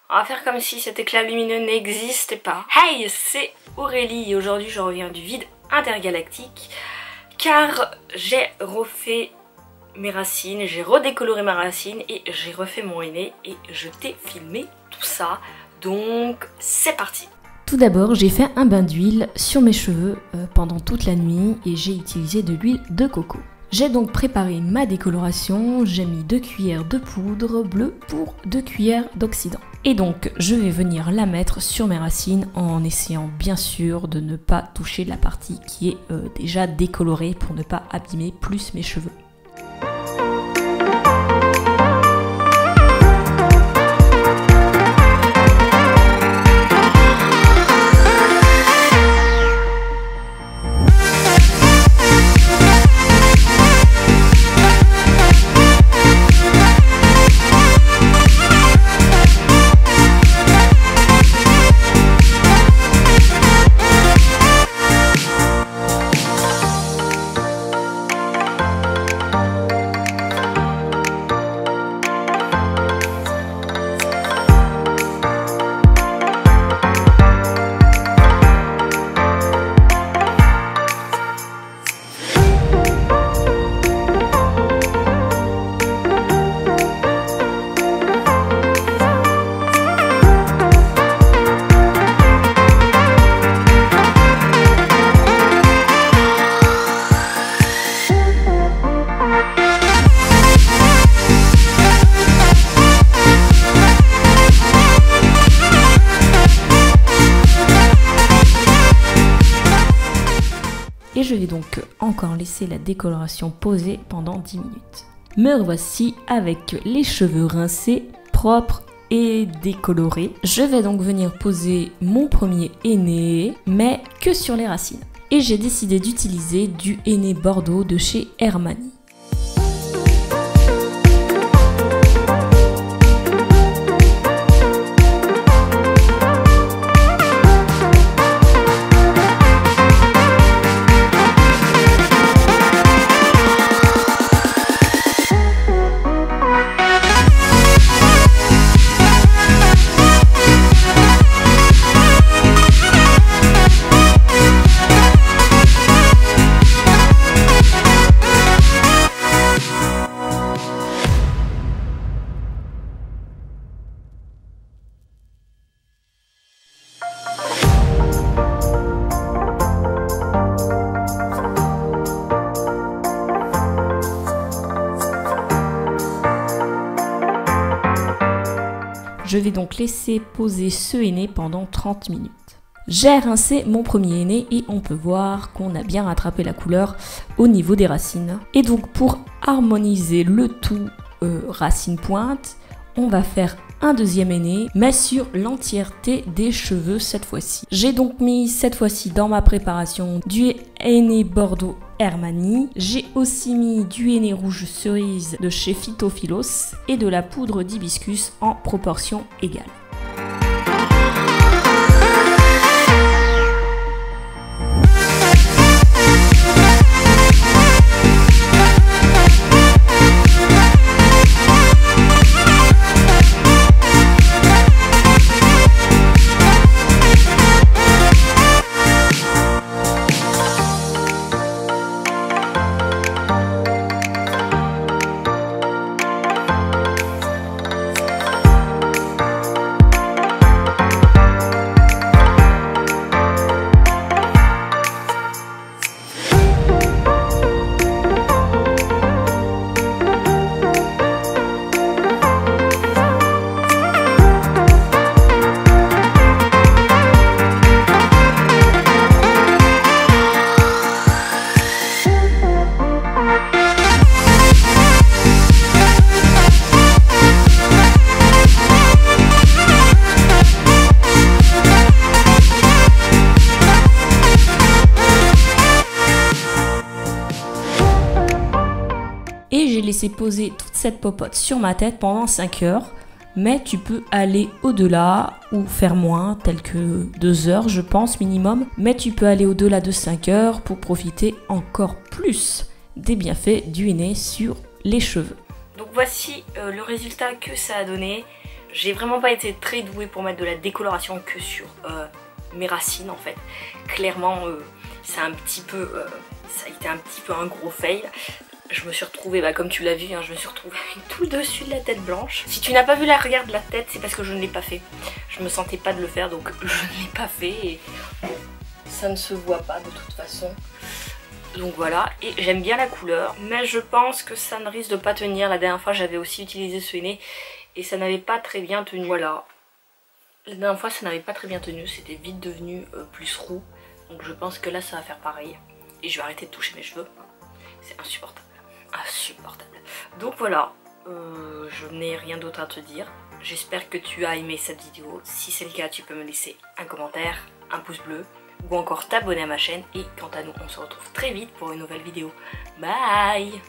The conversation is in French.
On va faire comme si cet éclat lumineux n'existait pas. Hey, c'est Aurélie et aujourd'hui je reviens du vide intergalactique car j'ai refait mes racines, j'ai redécoloré ma racine et j'ai refait mon henné et je t'ai filmé tout ça. Donc c'est parti. Tout d'abord, j'ai fait un bain d'huile sur mes cheveux pendant toute la nuit et j'ai utilisé de l'huile de coco. J'ai donc préparé ma décoloration, j'ai mis 2 cuillères de poudre bleue pour 2 cuillères d'oxydant. Et donc, je vais venir la mettre sur mes racines en essayant bien sûr de ne pas toucher la partie qui est déjà décolorée pour ne pas abîmer plus mes cheveux. Et je vais donc encore laisser la décoloration poser pendant 10 minutes. Me revoici avec les cheveux rincés, propres et décolorés. Je vais donc venir poser mon premier henné, mais que sur les racines. Et j'ai décidé d'utiliser du henné Bordeaux de chez Hermani. Je vais donc laisser poser ce henné pendant 30 minutes. J'ai rincé mon premier henné et on peut voir qu'on a bien rattrapé la couleur au niveau des racines. Et donc pour harmoniser le tout racine pointe, on va faire un deuxième henné, mais sur l'entièreté des cheveux cette fois-ci. J'ai donc mis cette fois-ci dans ma préparation du henné Bordeaux Hermani. J'ai aussi mis du henné rouge cerise de chez Phytophilos et de la poudre d'hibiscus en proportion égale. Et j'ai laissé poser toute cette popote sur ma tête pendant 5 heures. Mais tu peux aller au-delà ou faire moins, tel que 2 heures je pense minimum. Mais tu peux aller au-delà de 5 heures pour profiter encore plus des bienfaits du henné sur les cheveux. Donc voici le résultat que ça a donné. j'ai vraiment pas été très douée pour mettre de la décoloration que sur mes racines en fait. Clairement c'est un petit peu, ça a été un petit peu un gros fail. Je me suis retrouvée, bah, comme tu l'as vu, hein, je me suis retrouvée avec tout le dessus de la tête blanche. Si tu n'as pas vu la regard de la tête, c'est parce que je ne l'ai pas fait. Je me sentais pas de le faire, donc je ne l'ai pas fait. Et ça ne se voit pas de toute façon. Donc voilà, et j'aime bien la couleur, mais je pense que ça ne risque de pas tenir. La dernière fois, j'avais aussi utilisé ce henné et ça n'avait pas très bien tenu. Voilà, la dernière fois, ça n'avait pas très bien tenu. C'était vite devenu plus roux. Donc je pense que là, ça va faire pareil. Et je vais arrêter de toucher mes cheveux. C'est insupportable. Insupportable. Donc voilà, je n'ai rien d'autre à te dire. J'espère que tu as aimé cette vidéo. Si c'est le cas, tu peux me laisser un commentaire, un pouce bleu ou encore t'abonner à ma chaîne. Et quant à nous, on se retrouve très vite pour une nouvelle vidéo. Bye!